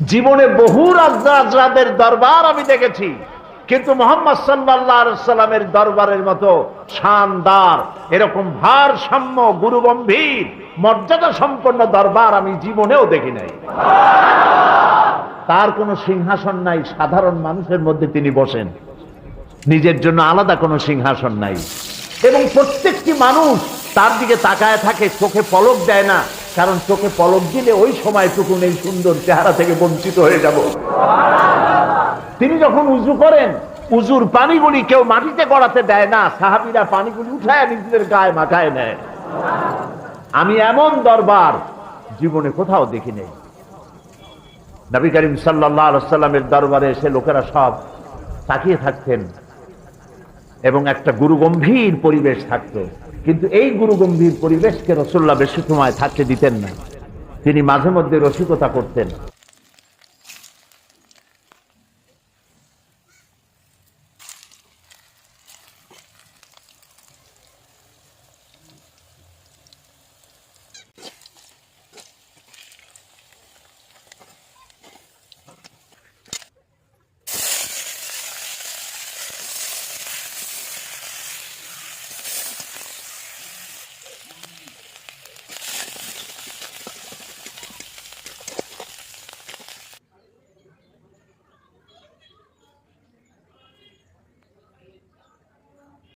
জীবনে বহু রাজরাজদের দরবার আমি দেখেছি, কিন্তু মুহাম্মদ সাল্লাল্লাহু আলাইহি সাল্লামের দরবারের মতো শানদার, এরকম ভারসাম্য, গুরুগম্ভীর, মর্যাদা সম্পন্ন দরবার আমি জীবনেও দেখি নাই। তার কোনো সিংহাসন নাই, সাধারণ মানুষের মধ্যে তিনি বসেন, নিজের জন্য আলাদা কোনো সিংহাসন নাই। এবং প্রত্যেকটি মানুষ তার দিকে তাকায় থাকে, চোখে পলক দেয় না, কারণ চোখে পলক দিলে ওই সময়টুকু এই সুন্দর চেহারা থেকে বঞ্চিত হয়ে যাব। তিনি যখন উযু করেন, উযুর পানিগুলি কেউ মাটিতে গড়াতে দেয় না, সাহাবীরা পানিগুলি উঠায় নিজেদের গায়ে মাখায় নেয়। আমি এমন দরবার জীবনে কোথাও দেখি নাই। নবী করিম সাল্লাল্লাহু আলাইহি ওয়াসাল্লামের দরবারে এসে লোকেরা সব তাকিয়ে থাকতেন এবং একটা গুরুগম্ভীর পরিবেশ থাকতো। কিন্তু এই গুরুগম্ভীর পরিবেশকে রাসূলুল্লাহ বেশি সময় থাকতে দিতেন না। তিনি মাঝে মধ্যে রসিকতা করতেন।